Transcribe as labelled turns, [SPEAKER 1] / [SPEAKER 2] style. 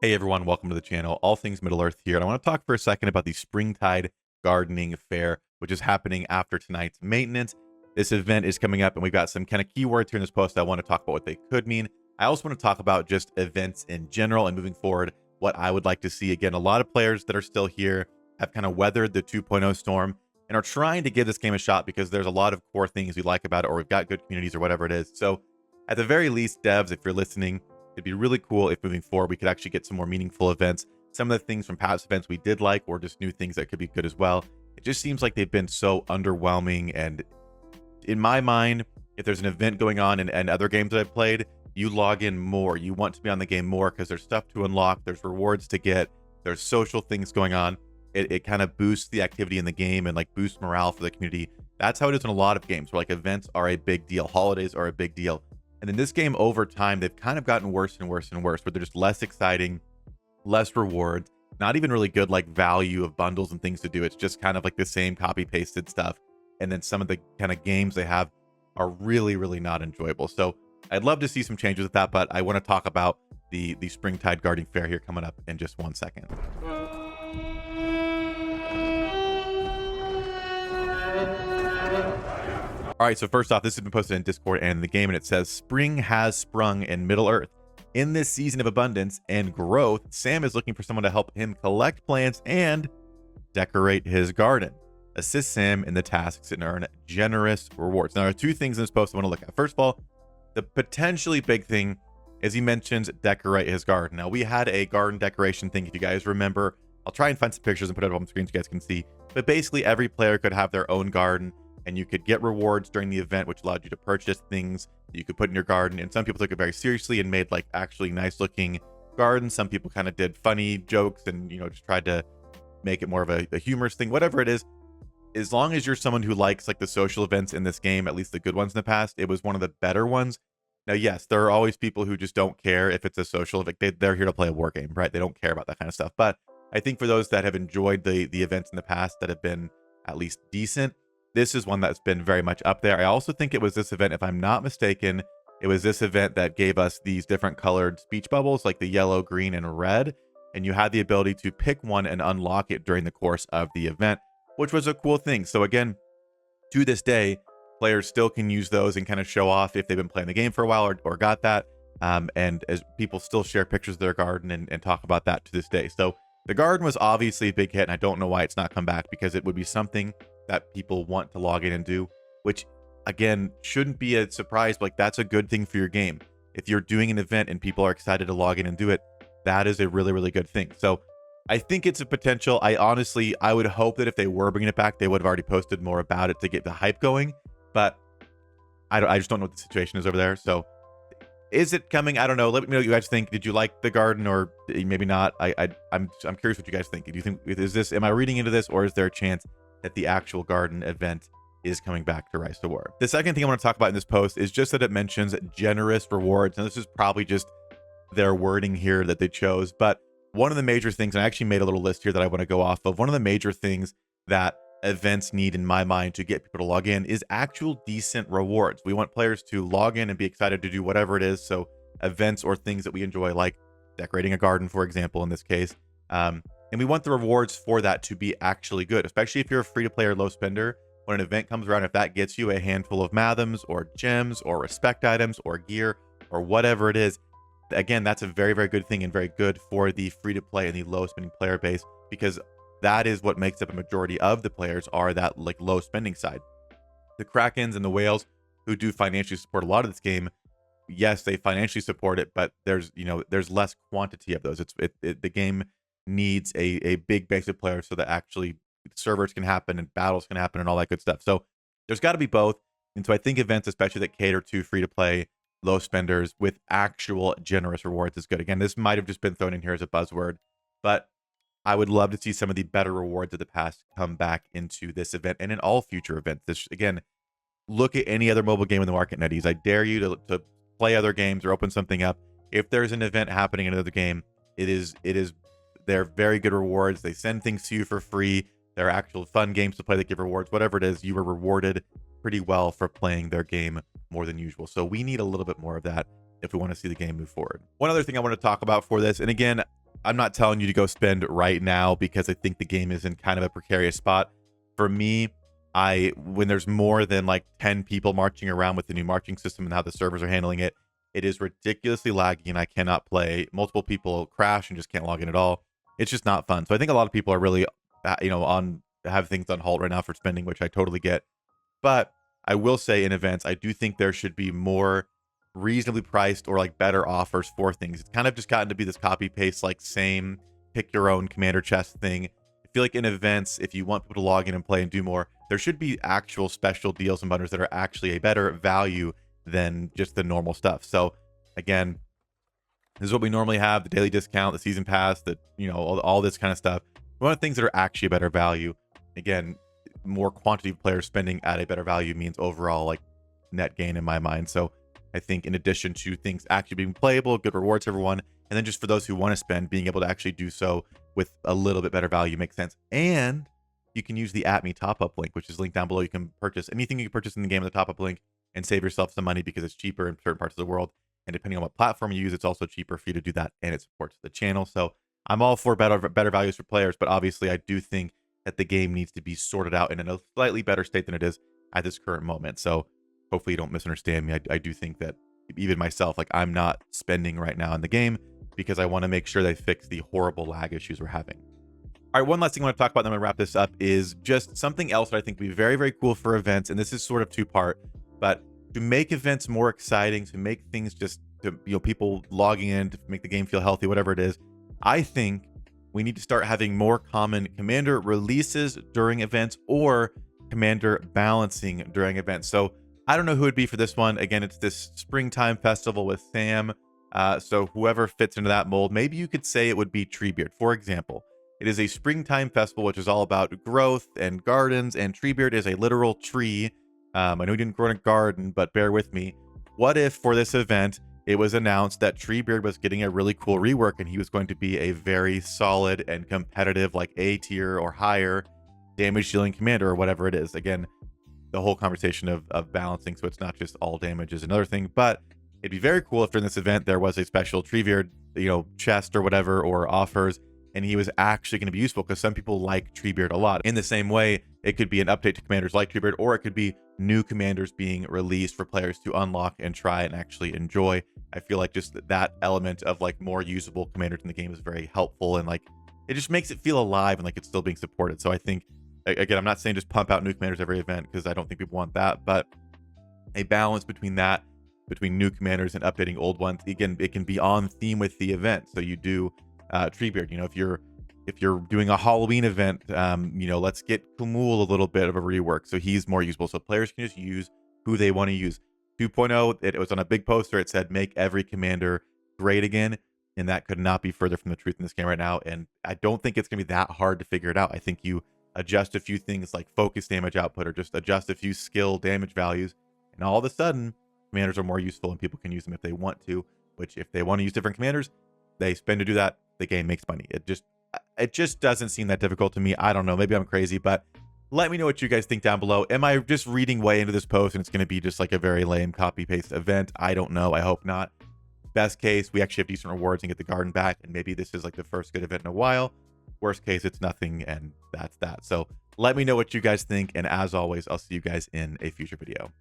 [SPEAKER 1] Hey everyone, welcome to the channel. All things Middle Earth here. And I want to talk for a second about the Springtide Gardening Fair, which is happening after tonight's maintenance. This event is coming up and we've got some kind of keywords here in this post. I want to talk about what they could mean. I also want to talk about just events in general and moving forward, what I would like to see. Again, a lot of players that are still here have kind of weathered the 2.0 storm and are trying to give this game a shot because there's a lot of core things we like about it, or we've got good communities or whatever it is. So at the very least, devs, if you're listening, it'd be really cool if moving forward we could actually get some more meaningful events. Some of the things from past events we did like, or just new things that could be good as well. It just seems like they've been so underwhelming. And in my mind, if there's an event going on and other games that I've played, you log in more. You want to be on the game more because there's stuff to unlock, there's rewards to get, there's social things going on. It kind of boosts the activity in the game and like boosts morale for the community. That's how it is in a lot of games where like events are a big deal, holidays are a big deal. And in this game, over time, they've kind of gotten worse and worse and worse, where they're just less exciting, less rewards, not even really good like value of bundles and things to do. It's just kind of like the same copy pasted stuff. And then some of the kind of games they have are really, really not enjoyable. So I'd love to see some changes with that, but I want to talk about the Springtide Gardening Fair here coming up in just 1 second. All right, so first off, this has been posted in Discord and in the game, and it says, Spring has sprung in Middle Earth. In this season of abundance and growth, Sam is looking for someone to help him collect plants and decorate his garden. Assist Sam in the tasks and earn generous rewards. Now, there are two things in this post I want to look at. First of all, the potentially big thing is he mentions decorate his garden. Now, we had a garden decoration thing, if you guys remember. I'll try and find some pictures and put it up on the screen so you guys can see. But basically, every player could have their own garden, and you could get rewards during the event, which allowed you to purchase things that you could put in your garden. And some people took it very seriously and made like actually nice looking gardens. Some people kind of did funny jokes and, you know, just tried to make it more of a humorous thing, whatever it is. As long as you're someone who likes like the social events in this game, at least the good ones in the past, it was one of the better ones. Now, yes, there are always people who just don't care if it's a social event. They're here to play a war game, right? They don't care about that kind of stuff. But I think for those that have enjoyed the events in the past that have been at least decent, this is one that's been very much up there. I also think it was this event, if I'm not mistaken, it was this event that gave us these different colored speech bubbles, like the yellow, green, and red. And you had the ability to pick one and unlock it during the course of the event, which was a cool thing. So again, to this day, players still can use those and kind of show off if they've been playing the game for a while or got that. And as people still share pictures of their garden and talk about that to this day. So the garden was obviously a big hit, and I don't know why it's not come back, because it would be something that people want to log in and do, which again shouldn't be a surprise, but like that's a good thing for your game. If you're doing an event and people are excited to log in and do it, that is a really, really good thing. So I think it's a potential. I would hope that if they were bringing it back, they would have already posted more about it to get the hype going, but I just don't know what the situation is over there. So is it coming? I don't know. Let me know what you guys think. Did you like the garden, or maybe not? I'm curious what you guys think. Do you think, am I reading into this, or is there a chance that the actual garden event is coming back to Rise to War? The second thing I want to talk about in this post is just that it mentions generous rewards. And this is probably just their wording here that they chose. But one of the major things, and I actually made a little list here that I want to go off of. One of the major things that events need in my mind to get people to log in is actual decent rewards. We want players to log in and be excited to do whatever it is. So events or things that we enjoy, like decorating a garden, for example, in this case. And we want the rewards for that to be actually good, especially if you're a free-to-play or low spender. When an event comes around, if that gets you a handful of Mathams or gems or respect items or gear or whatever it is, again, that's a very, very good thing and very good for the free-to-play and the low-spending player base, because that is what makes up a majority of the players, are that like low-spending side. The Krakens and the Whales, who do financially support a lot of this game, yes, they financially support it, but there's less quantity of those. The game needs a big base of players so that actually servers can happen and battles can happen and all that good stuff. So there's got to be both. And so I think events, especially that cater to free to play low spenders with actual generous rewards, is good. Again, this might have just been thrown in here as a buzzword, but I would love to see some of the better rewards of the past come back into this event and in all future events. This, again, look at any other mobile game in the market, Netties. I dare you to play other games or open something up. If there's an event happening in another game, they're very good rewards. They send things to you for free. They're actual fun games to play that give rewards. Whatever it is, you were rewarded pretty well for playing their game more than usual. So we need a little bit more of that if we want to see the game move forward. One other thing I want to talk about for this, and again, I'm not telling you to go spend right now because I think the game is in kind of a precarious spot. For me, when there's more than like 10 people marching around with the new marching system and how the servers are handling it, it is ridiculously laggy and I cannot play. Multiple people crash and just can't log in at all. It's just not fun. So I think a lot of people are really, have things on halt right now for spending, which I totally get. But I will say in events, I do think there should be more reasonably priced or like better offers for things. It's kind of just gotten to be this copy paste, like same pick your own commander chest thing. I feel like in events, if you want people to log in and play and do more, there should be actual special deals and bundles that are actually a better value than just the normal stuff. So again, this is what we normally have: the daily discount, the season pass, all this kind of stuff. We want things that are actually a better value. Again, more quantity of players spending at a better value means overall like net gain in my mind. So I think in addition to things actually being playable, good rewards to everyone, and then just for those who want to spend, being able to actually do so with a little bit better value makes sense. And you can use the @me top up link, which is linked down below. You can purchase anything you can purchase in the game with the top up link and save yourself some money because it's cheaper in certain parts of the world. And depending on what platform you use, it's also cheaper for you to do that, and it supports the channel. So I'm all for better values for players, but obviously I do think that the game needs to be sorted out in a slightly better state than it is at this current moment. So hopefully you don't misunderstand me. I do think that even myself, like I'm not spending right now in the game because I want to make sure they fix the horrible lag issues we're having. All right, one last thing I want to talk about, then I'm going to wrap this up, is just something else that I think would be very, very cool for events. And this is sort of two-part, but to make events more exciting, to make things just, people logging in, to make the game feel healthy, whatever it is, I think we need to start having more common commander releases during events or commander balancing during events. So I don't know who it'd be for this one. Again, it's this springtime festival with Sam. So whoever fits into that mold, maybe you could say it would be Treebeard, for example. It is a springtime festival, which is all about growth and gardens, and Treebeard is a literal tree. I know you didn't grow in a garden, but bear with me. What if for this event, it was announced that Treebeard was getting a really cool rework and he was going to be a very solid and competitive, like A tier or higher damage dealing commander or whatever it is. Again, the whole conversation of balancing, so it's not just all damage is another thing, but it'd be very cool if during this event there was a special Treebeard, chest or whatever, or offers, and he was actually going to be useful because some people like Treebeard a lot. In the same way, it could be an update to commanders like Treebeard, or it could be new commanders being released for players to unlock and try and actually enjoy. I feel like just that element of like more usable commanders in the game is very helpful, and like it just makes it feel alive and like it's still being supported. So I think, again, I'm not saying just pump out new commanders every event because I don't think people want that, but a balance between new commanders and updating old ones. Again, it can be on theme with the event. So you do Treebeard, if you're doing a Halloween event, let's get Kumul a little bit of a rework so he's more usable. So players can just use who they want to use. 2.0, it was on a big poster. It said, make every commander great again. And that could not be further from the truth in this game right now. And I don't think it's going to be that hard to figure it out. I think you adjust a few things like focus damage output or just adjust a few skill damage values. And all of a sudden, commanders are more useful and people can use them if they want to, which if they want to use different commanders, they spend to do that. The game makes money. It just doesn't seem that difficult to me. I don't know. Maybe I'm crazy, but let me know what you guys think down below. Am I just reading way into this post and it's going to be just like a very lame copy paste event? I don't know. I hope not. Best case, we actually have decent rewards and get the garden back. And maybe this is like the first good event in a while. Worst case, it's nothing. And that's that. So let me know what you guys think. And as always, I'll see you guys in a future video.